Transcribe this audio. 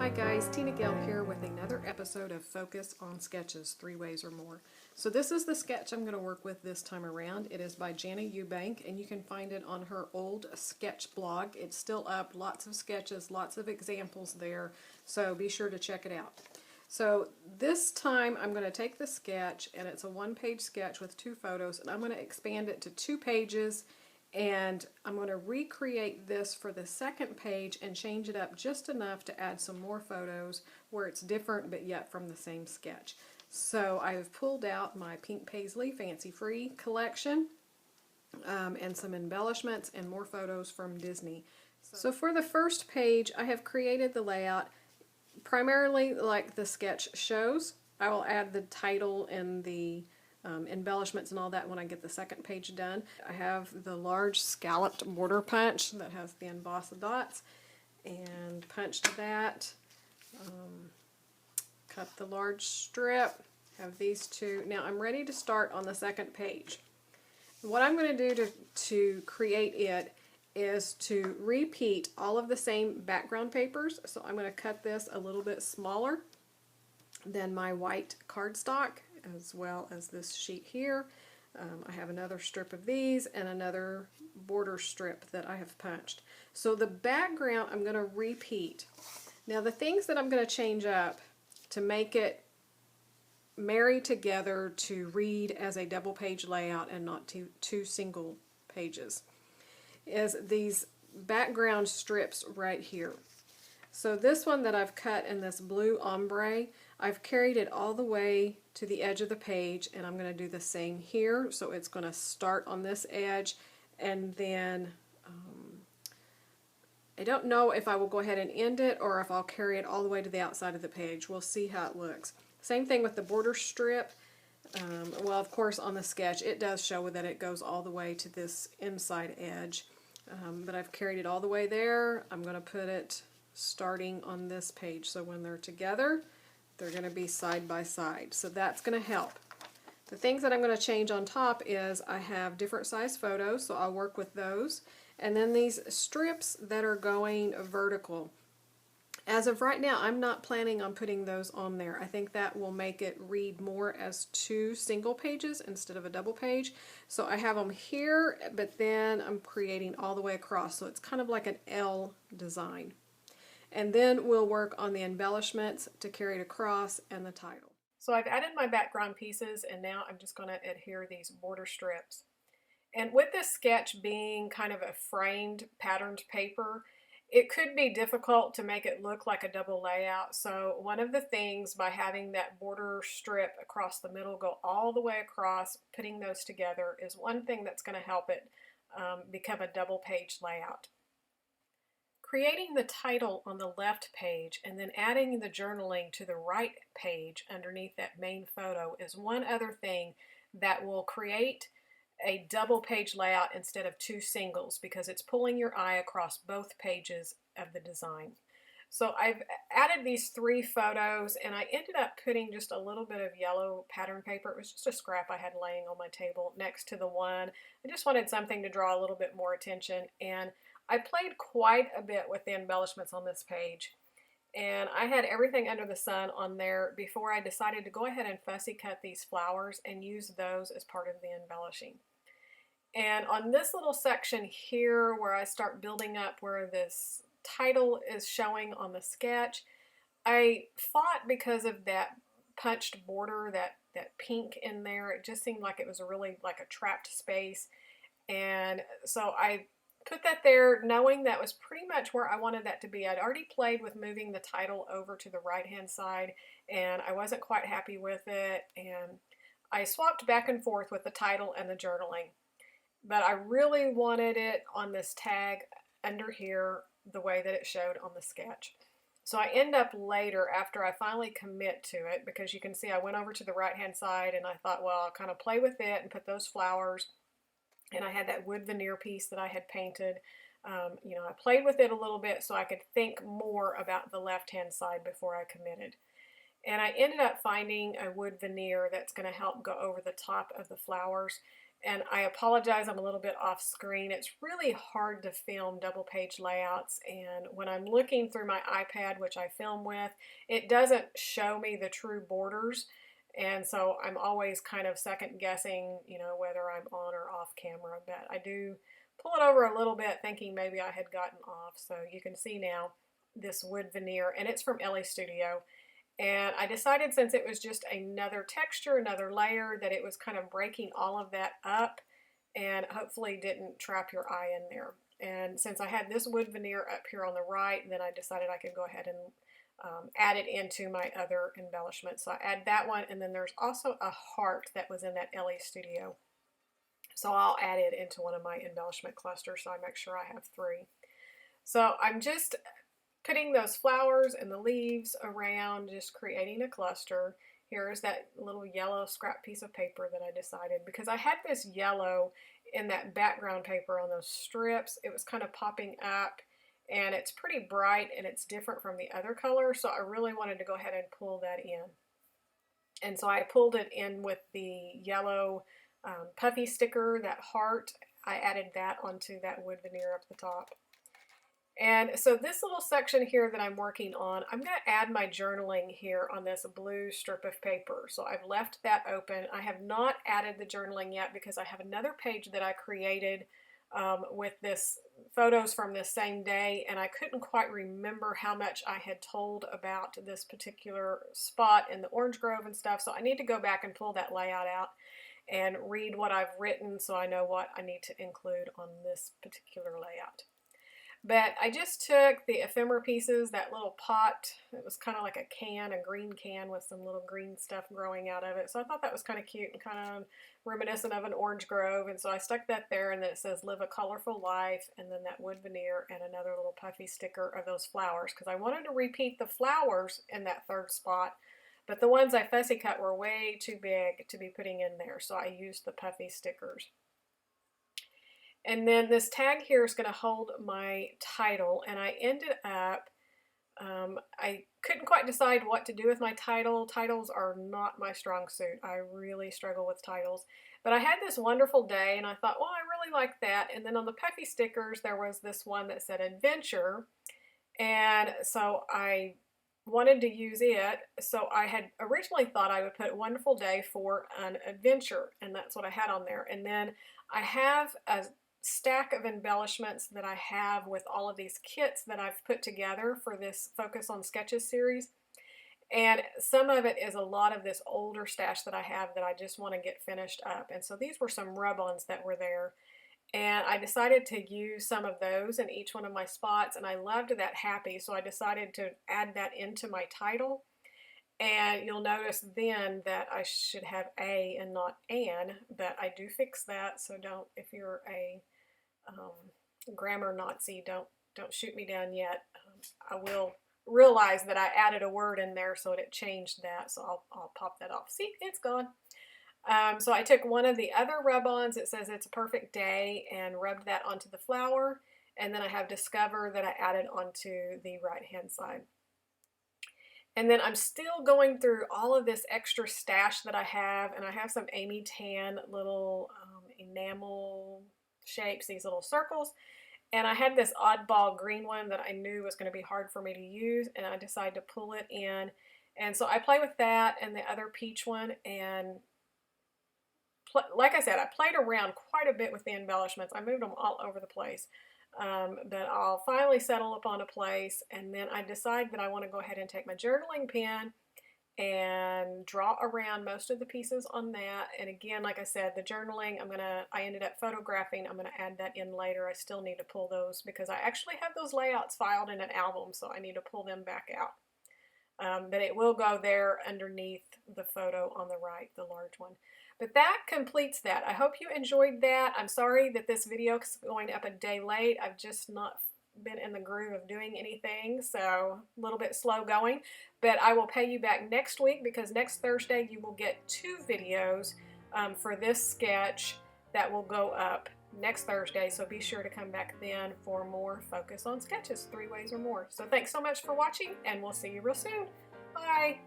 Hi guys, TinaGale here with another episode of Focus on Sketches, 3 Ways or More. So this is the sketch I'm going to work with this time around. It is by Jana Eubank and you can find it on her old sketch blog. It's still up, lots of sketches, lots of examples there, so be sure to check it out. So this time I'm going to take the sketch, and it's a one-page sketch with 2 photos, and I'm going to expand it to 2 pages. And I'm going to recreate this for the second page and change it up just enough to add some more photos where it's different but yet from the same sketch. So I've pulled out my Pink Paisley Fancy Free collection and some embellishments and more photos from Disney. So for the first page, I have created the layout primarily like the sketch shows. I will add the title and the embellishments and all that when I get the second page done. I have the large scalloped border punch that has the embossed dots, and punched that. Cut the large strip. Have these 2. Now I'm ready to start on the second page. What I'm going to do to create it is to repeat all of the same background papers. So I'm going to cut this a little bit smaller than my white cardstock, as well as this sheet here. I have another strip of these and another border strip that I have punched. So the background I'm going to repeat. Now the things that I'm going to change up to make it marry together to read as a double page layout and not two single pages is these background strips right here. So this one that I've cut in this blue ombre, I've carried it all the way to the edge of the page, and I'm going to do the same here. So it's going to start on this edge, and then I don't know if I will go ahead and end it or if I'll carry it all the way to the outside of the page. We'll see how it looks. Same thing with the border strip. Well, of course, on the sketch it does show that it goes all the way to this inside edge, but I've carried it all the way there. I'm going to put it starting on this page, so when they're together they're going to be side by side, so that's going to help. The things that I'm going to change on top is I have different size photos, so I'll work with those, and then these strips that are going vertical. As of right now, I'm not planning on putting those on there. I think that will make it read more as 2 single pages instead of a double page. So I have them here, but then I'm creating all the way across, so it's kind of like an L design. And then we'll work on the embellishments to carry it across and the title. So I've added my background pieces, and now I'm just going to adhere these border strips. And with this sketch being kind of a framed patterned paper, it could be difficult to make it look like a double layout. So one of the things by having that border strip across the middle go all the way across, putting those together, is one thing that's going to help it become a double page layout. Creating the title on the left page and then adding the journaling to the right page underneath that main photo is one other thing that will create a double page layout instead of 2 singles, because it's pulling your eye across both pages of the design. So I've added these 3 photos, and I ended up putting just a little bit of yellow pattern paper. It was just a scrap I had laying on my table next to the one. I just wanted something to draw a little bit more attention, and I played quite a bit with the embellishments on this page, and I had everything under the sun on there before I decided to go ahead and fussy cut these flowers and use those as part of the embellishing. And on this little section here where I start building up where this title is showing on the sketch, I fought because of that punched border, that pink in there. It just seemed like it was really like a trapped space, and so I put that there knowing that was pretty much where I wanted that to be. I'd already played with moving the title over to the right hand side, and I wasn't quite happy with it, and I swapped back and forth with the title and the journaling. But I really wanted it on this tag under here the way that it showed on the sketch. So I end up later, after I finally commit to it, because you can see I went over to the right hand side and I thought, well, I'll kind of play with it and put those flowers. And I had that wood veneer piece that I had painted. You know, I played with it a little bit so I could think more about the left-hand side before I committed. And I ended up finding a wood veneer that's going to help go over the top of the flowers. and I apologize, I'm a little bit off screen. It's really hard to film double page layouts, and when I'm looking through my iPad, which I film with, it doesn't show me the true borders, and so I'm always kind of second guessing, you know, whether I'm on or off camera. But I do pull it over a little bit thinking maybe I had gotten off. So you can see now this wood veneer, and it's from Ellie Studio. And I decided, since it was just another texture, another layer, that it was kind of breaking all of that up and hopefully didn't trap your eye in there. And since I had this wood veneer up here on the right, then I decided I could go ahead and add it into my other embellishment. So I add that one, and then there's also a heart that was in that Ellie Studio. So I'll add it into one of my embellishment clusters, so I make sure I have 3. So I'm just putting those flowers and the leaves around, just creating a cluster. Here's that little yellow scrap piece of paper that I decided, because I had this yellow in that background paper on those strips. It was kind of popping up, and it's pretty bright and it's different from the other color, so I really wanted to go ahead and pull that in. And so I pulled it in with the yellow puffy sticker, that heart. I added that onto that wood veneer up the top. And so this little section here that I'm working on, I'm going to add my journaling here on this blue strip of paper. So I've left that open. I have not added the journaling yet because I have another page that I created with this photos from this same day, and I couldn't quite remember how much I had told about this particular spot in the orange grove and stuff. So I need to go back and pull that layout out and read what I've written so I know what I need to include on this particular layout. But I just took the ephemera pieces, that little pot. It was kind of like a can, a green can with some little green stuff growing out of it. So I thought that was kind of cute and kind of reminiscent of an orange grove. And so I stuck that there, and then it says live a colorful life, and then that wood veneer and another little puffy sticker of those flowers, because I wanted to repeat the flowers in that third spot. But the ones I fussy cut were way too big to be putting in there, so I used the puffy stickers. And then this tag here is going to hold my title, and I ended up, I couldn't quite decide what to do with my title. Titles are not my strong suit. I really struggle with titles. But I had this wonderful day, and I thought, well, I really like that. And then on the puffy stickers, there was this one that said adventure, and so I wanted to use it. So I had originally thought I would put wonderful day for an adventure, and that's what I had on there. And then I have a stack of embellishments that I have with all of these kits that I've put together for this Focus on Sketches series. And some of it is a lot of this older stash that I have that I just want to get finished up. And so these were some rub-ons that were there. And I decided to use some of those in each one of my spots, and I loved that happy, so I decided to add that into my title. And you'll notice then that I should have a and not an, but I do fix that, so don't, if you're a grammar Nazi, don't shoot me down yet. I will realize that I added a word in there, so it changed that, so I'll pop that off. See, it's gone. So I took one of the other rub-ons, it says it's a perfect day, and rubbed that onto the flower, and then I have Discover that I added onto the right-hand side. And then I'm still going through all of this extra stash that I have, and I have some Amy Tan little enamel shapes, these little circles, and I had this oddball green one that I knew was going to be hard for me to use, and I decided to pull it in, and so I play with that and the other peach one, and like I said, I played around quite a bit with the embellishments. I moved them all over the place. But I'll finally settle upon a place, and then I decide that I want to go ahead and take my journaling pen and draw around most of the pieces on that. And again, like I said, the journaling, I ended up photographing. I'm going to add that in later. I still need to pull those because I actually have those layouts filed in an album, so I need to pull them back out. But it will go there underneath the photo on the right, the large one. But that completes that. I hope you enjoyed that. I'm sorry that this video is going up a day late. I've just not been in the groove of doing anything, so a little bit slow going. But I will pay you back next week, because next Thursday you will get 2 videos for this sketch that will go up next Thursday. So be sure to come back then for more Focus on Sketches, 3 ways or more. So thanks so much for watching, and we'll see you real soon. Bye.